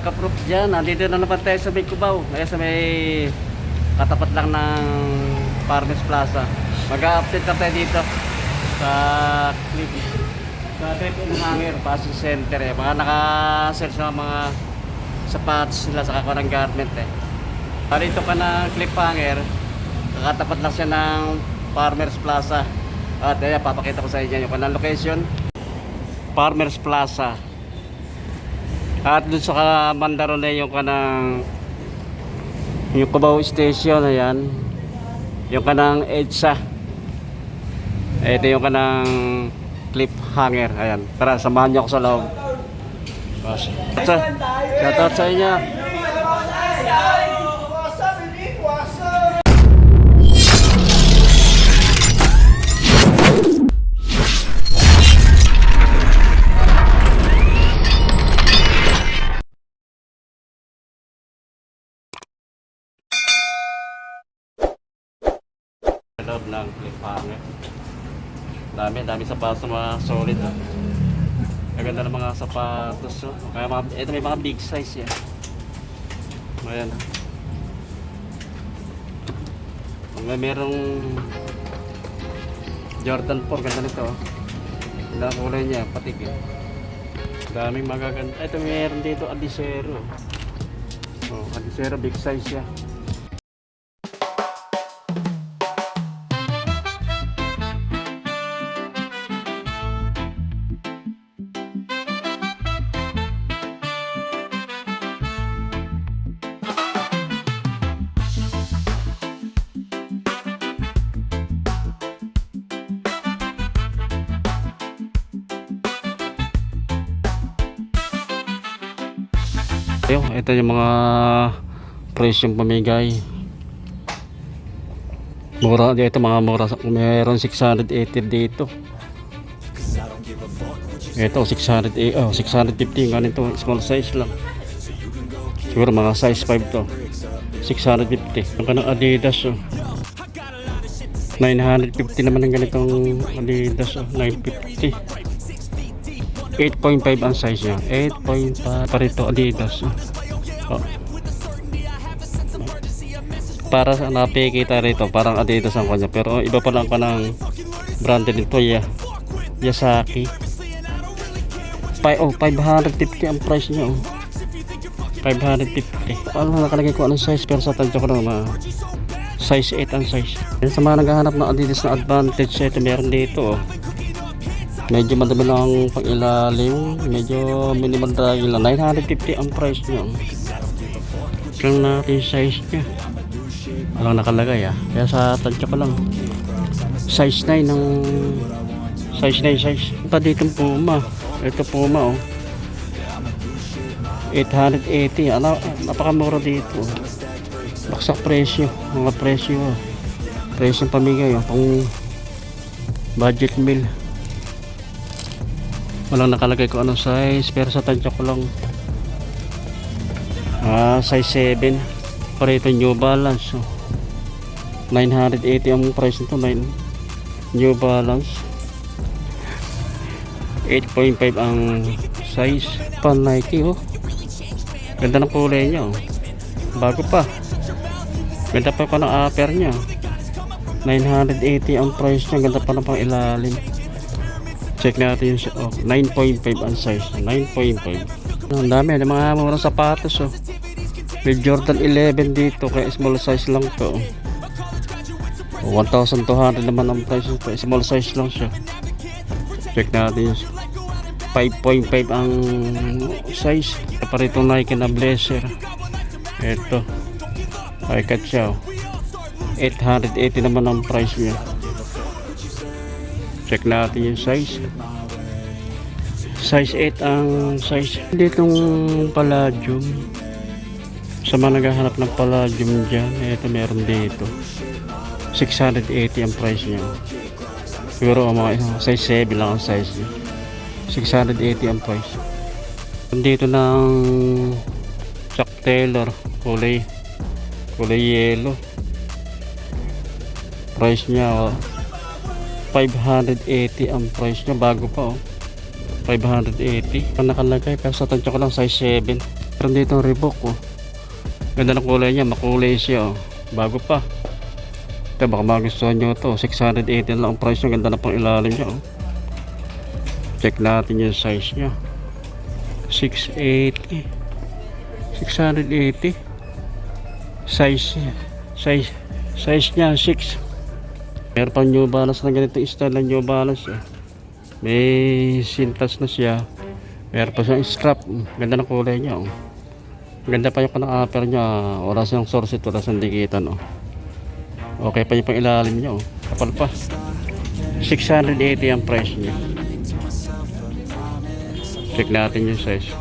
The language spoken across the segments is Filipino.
kaproof dyan, nandito na naman tayo sa may Cubao. Kaya sa may katapat lang ng Farmers Plaza. Mag-update na tayo dito sa clip. Sa clip ng hanger, passing center eh. Mga naka-sell sa mga sapatos nila sa kakuha ng garment eh. Dito ka ng clip hanger, kakatapat lang siya ng Farmers Plaza. At ayan, papakita ko sa inyo yung kanang location. Farmers Plaza. At dun sa Mandaro na yung kanang yung Cubao Station, ayan. Yung kanang EDSA. Ito yung kanang clip hanger, ayan. Tara, samahan niyo ako sa loob. Shoutout sa inyo. Loob ng clip hanger. Dami sapatos, mga solid. Maganda ng mga sapatos. Kaya ito may mga big size yan. Ayan. Merong Jordan 4, ganda nito. Ganda ang kulay niya, patik eh. Daming magaganda. Ito meron dito Adizero. Adizero big size yan. Ito yung mga presyong pamigay. Mura dito, mga mura. Meron 680 dito. Ito 650 ganito, small size lang. Siguro mga size 5 to. 650. Yung kanang Adidas 950 naman ang ganitong Adidas 950. 8.5 ang size niya. 8.5 parito Adidas. Para sa napikita rito, parang Adidas ang kanya. Pero iba pa lang pa ng branded nito, Yasaki. 550 ang price niya. 550. Ano nakalagay ko anong size, pero sa tansya ko naman size 8 ang size. Sa mga naghahanap ng Adidas na Advantage, ito meron dito. Medyo madami lang pang ilalim, medyo minimal drag lang. 950 ang price niya. Lang natin size niya. Walang nakalagay kaya sa tansya ko lang size 9 ng size 9 size. Pa dito Puma. Ito Puma 880. Napakamura dito. Baksak presyo. Mga presyo presyong pamigay pang budget meal. Walang nakalagay ko anong size, pero sa tansya ko lang size 7. Pareto New Balance 980 ang price nito. New Balance 8.5 ang size. Pan Nike ganda ng kulay niya bago pa. Ganda pa ng upper niya. 980 ang price niya. Ganda pa ng pang ilalim. Check natin yung 9.5 ang size. 9.5. Ang dami ng mga murang sapatos May Jordan 11 dito, kaya small size lang to. 1,200 naman ang price nito. Small size lang siya. Check natin yung 5.5 ang size. Parito Nike na blazer. Ito ay cut siya 880 naman ang price niya. Check natin yung size. Size 8 ang size. Ditong Palladium, sa mga naghahanap ng Palladium dyan, ito meron dito 680 ang price niya. Siguro mga size 7 lang ang size niya. 680 ang price. Dito ng Chuck Taylor, kulay yellow. Price niya 580 ang price niya, bago pa 580 ang nakalagay, pero sa tansya ko lang size 7. Meron dito ang Reebok, oh. Ganda ng kulay niya, makulay siya, oh. Bago pa. Ito, baka magustuhan nyo ito. 680 lang ang price niya. Ganda na pang ilalim niya, oh. Check natin yung size niya. 680. 680. Size niya 6. Meron pang New Balance na ganito style ng New Balance, eh. May sintas na siya. Meron pa siyang strap. Ganda ng kulay niya, oh. Ganda pa yung kanang upper niya. Wala siyang sorset, wala siyang dikitan, oh. Okay pa yung pang ilalim niya, oh. Kapal pa. 680 ang price niya. Check natin yung size.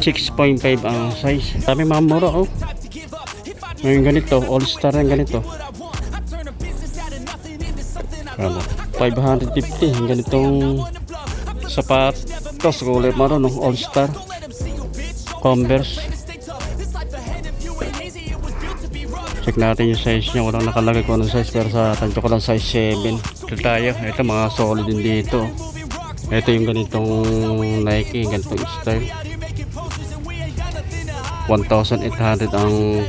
6.5 ang size. Dami mga mura, oh. Ngayon ganito, all star yung ganito. 550 ang ganitong sapatos, kulay maroon, oh. All star Converse. Check natin yung size niya. Walang nakalagay ko ng size, pero sa tansyo ko lang size 7. Ito tayo. Ito mga solid din dito. Ito yung ganitong Nike, ganitong style. 1,800 ang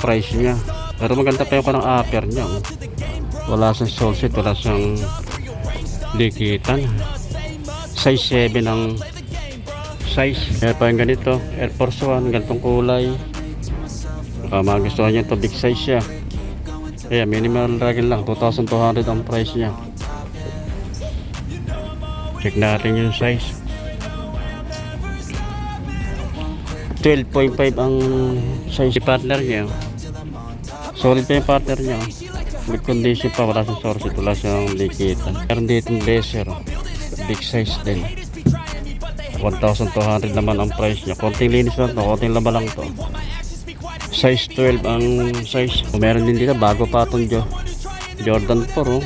price niya. Pero maganda pa yung kanang upper niya, oh. Wala siyang solset, wala siyang dikitan. Size 7 ang size. Meron pa yung ganito, Air Force 1, ganitong kulay. Baka magustuhan niya ito, big size siya. Kaya minimal ragin lang, 2,200 ang price niya. Check natin yung size. 12.5 ang size partner niya. Solid pa yung partner niya. Good condition pa, wala siyang source, wala siyang likitan. Meron dito yung blazer, big size din. 1,200 naman ang price niya. Konting linis lang to, konting laba lang to. Size 12 ang size. Meron din dito, bago pa itong Jordan 4, oh.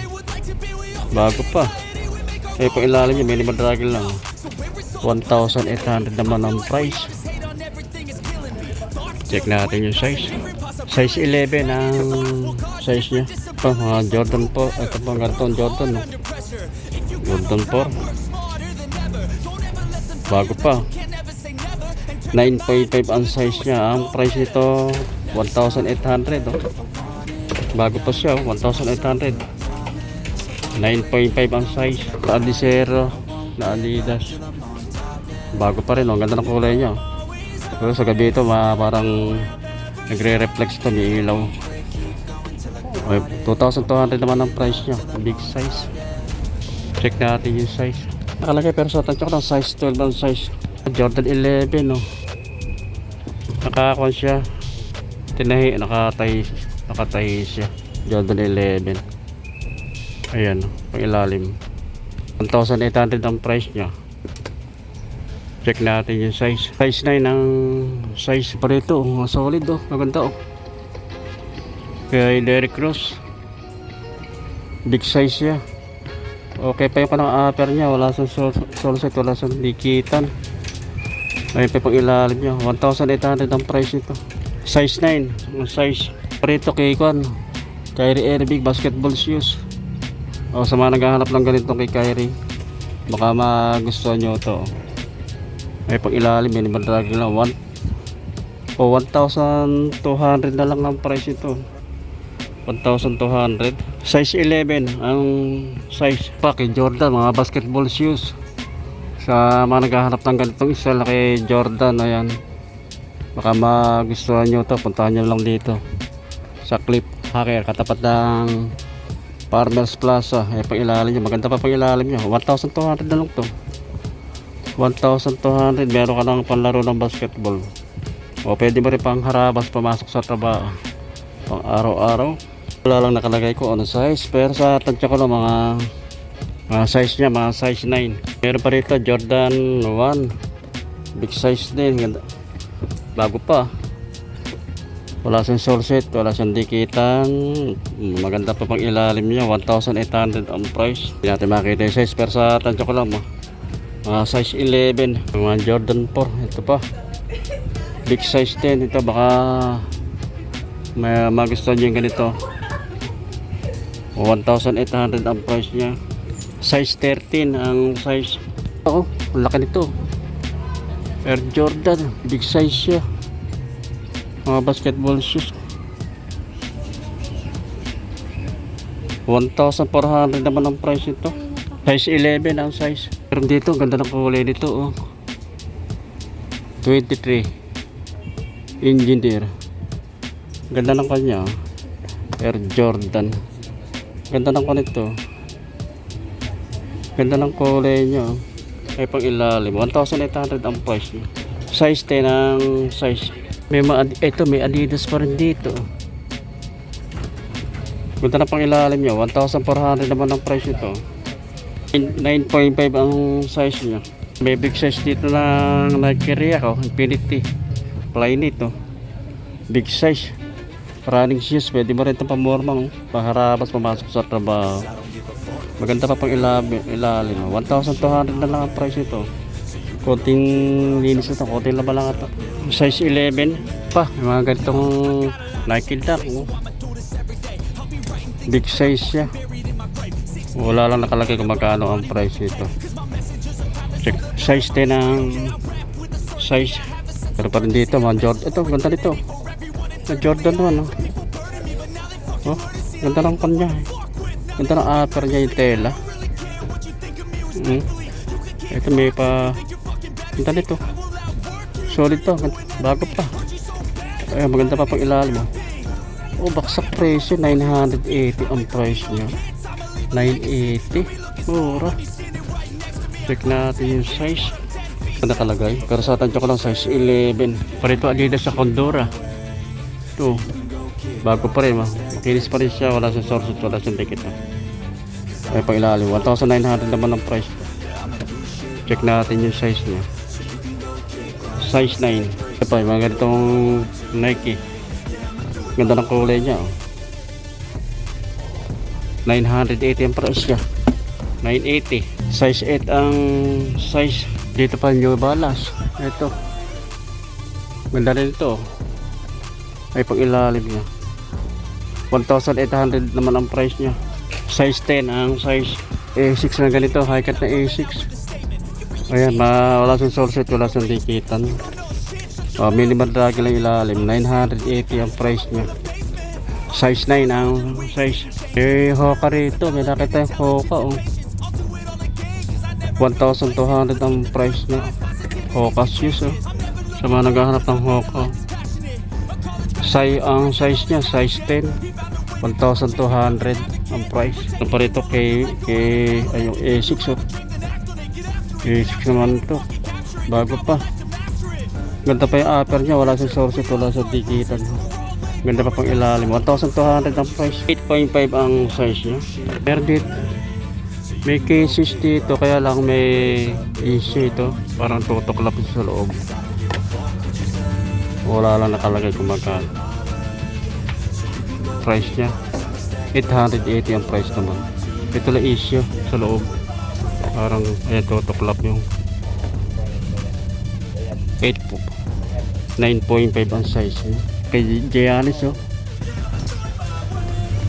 Bago pa. Kaya pang ilalim niya, minimal draggle lang. 1,800 naman ang price. Check natin yung size. Size 11 ang size niya. Ito, mga Jordan 4. Ito pang ganitong Jordan, oh. Jordan 4. Bago pa. 9.5 ang size niya. Ang price nito 1,800, oh. Bago pa siya, oh. 1,800. 9.5 ang size. Adizero na Adidas. Bago pa rin, oh. Ganda ng kulay niya, oh. Pero sa gabi ito, parang nagre-reflex ito, may ilaw. 2,200 naman ang price niya. Big size. Check natin yung size. Nakalagay pero sa tansya ko ng size 12 ang size. Jordan 11, oh. Nakakuan siya. Tinahi, nakatahi siya. Jordan 11. Ayan, pang ilalim. 1,800 ang price niya. Check natin yung size. Size 9 ang size pa rito, oh. Solid, oh. Maganda, oh. Kay Derrick Rose. Big size siya. Okay pa yung kanang upper niya. Wala sa solset, wala sa likitan. Ayun pa pang ilalim niya. 1,800 ang price nito. Size 9 ang size. Parito kay Kyrie Irving basketball shoes. O sa mga naghahanap ng ganito kay Kyrie, baka magustuhan nyo ito. Ay pang ilalim, minimal drag lang. 1,200 na lang ang price ito. 1,200. Size 11 ang size pa kay Jordan, mga basketball shoes. Sa mga naghahanap ng ganitong style kay Jordan, ayan, baka magustuhan nyo ito. Puntahan nyo lang dito sa Clip Hacker, katapat ng Farmers Plaza. Ay pang ilalim nyo, maganda pa pang ilalim nyo. 1,200 na lang to. 1,200. Meron ka ng panlaro ng basketball, o pwede mo rin pang harabas pumasok sa trabaho, pang araw-araw. Wala lang nakalagay ko ano size, pero sa tansya ko lang mga size niya, mga size 9. Meron pa rito Jordan 1, big size din, ganda. Bago pa, wala siyang solset, wala siyang dikitan, maganda pa pang ilalim niya. 1,800 ang price. Hindi natin makita yung size, pero sa tansya ko lang mga size 11, mga Jordan 4. Ito pa, big size din. Ito baka may magustuhan nyo yung ganito. 1,800 ang price niya. Size 13 ang size. Oo, ang laki nito. Air Jordan, big size siya. Mga basketball shoes. 1,400 naman ang price nito. Size 11 ang size. Pero dito, ganda ng kulay nito, oh. 23 Engineer. Ganda ng kanya, oh. Air Jordan. Ganda ng kanito. Ganda ng kulay niya, oh. Ay pang ilalim. 1,800 ang price niya. Size 10 ang size. May ito, may Adidas pa rin dito. Ganda na pang ilalim niya. 1,400 naman ang price nito. 9.5 ang size niya. May big size dito ng Nike React, oh. Infinity Flyknit, oh. Big size. Running shoes. Pwede mo rin itong pamormang, paharabas, pumasok sa trabaho. Maganda pa pang ilalim. 1,200 na lang ang price nito. Konting linis ito. Konting laban lang ito. Size 11 pa. May mga ganitong Nike Dark, oh. Big size siya. Wala lang nakalagay kung magkano ang price nito. Check. Size 10 ang size. Pero pa rin dito mga Jordan. Ito ganda nito. Jordan 1, oh. Ganda ng kanya. Ganda ng upper niya yung tela. Ito may pa. Ganda nito. Solid to. Bago pa. Ay, maganda pa pang ilalim, oh. Oh, baksak presyo, 980 ang price niya. 980. Mura. Check natin yung size. Ito nakalagay. Pero sa tansya ko lang size 11. Parito Adidas sa Condora. Ito. Bago pa rin. Makinis pa rin siya. Wala siyang source. Wala siyang ticket. Ay pang ilalim. 1,900 naman ang price. Check natin yung size niya. Size 9. Ito pa. Mga ganitong Nike. Ganda ng kulay niya, oh. 980 ang price niya. 980. Size 8 ang size. Dito pa New Balance. Ito. Ganda rin ito, oh. Ay pag ilalim niya. 1,800 naman ang price niya. Size 10 ang size. A6 na ganito. High cut na A6. Ayan. Wala siyang source. Wala siyang dikitan. Minimal drag lang ilalim. 980 ang price niya. Size 9 ang size. Hoka rito. May nakita yung Hoka, oh. 1,200 ang price niya. Hoka shoes, oh. Sa mga naghahanap ng Hoka. Ang size niya size 10. 1,200 ang price. Ito pa rito kay yung A6, oh. A6 naman ito. Bago pa. Ganda pa yung upper niya, wala sa source, wala sa dikitan. Ganda pa pang ilalim. 1,200 ang price. 8.5 ang size niya. Pero dito may cases dito, kaya lang may issue ito. Parang tutuklap sa loob. Wala lang nakalagay kung magkano. Price niya 880 ang price naman. Ito lang issue sa loob. Parang ayan, tutuklap yung 9.5 ang size niya. Kay Giannis, oh.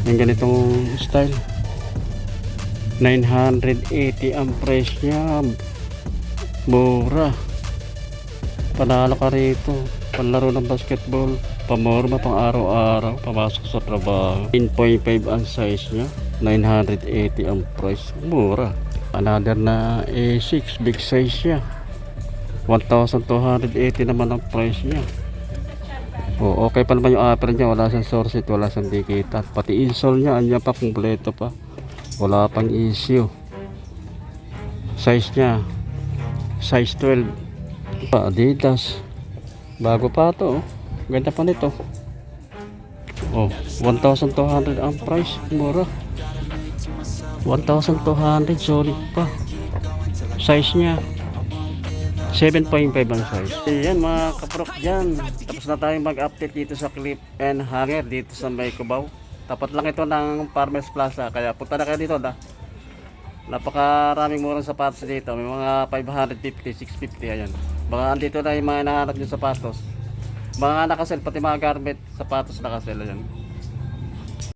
Yung ganitong style. 980 ang price niya. Mura. Panalo ka rito. Panlaro ng basketball. Pamorma pang araw-araw. Pamasok sa trabaho. 9.5 ang size niya. 980 ang price. Mura. Another na A6. Big size siya. 1,280 naman ang price niya. Oh, okay pa naman yung upper niya. Wala siyang source, wala siyang dikitan. Pati insole niya, anya pa, kumpleto pa. Wala pang issue. Size niya size 12. Adidas. Bago pa to, oh. Ganda pa nito. Oh, 1,200 ang price. Mura. 1,200, solid pa. Size niya 7.5 ang size. Ayan mga kaprok dyan. Tapos na tayong mag-update dito sa Clip and Hanger dito sa May Cubao. Tapat lang ito ng Farmers Plaza. Kaya punta na kayo dito. Napakaraming murang sapatos dito. May mga 550, 650. Ayan. Baka andito na yung mga hinahanap nyo sapatos. Mga nakasel, pati mga garment, sapatos nakasel. Ayan.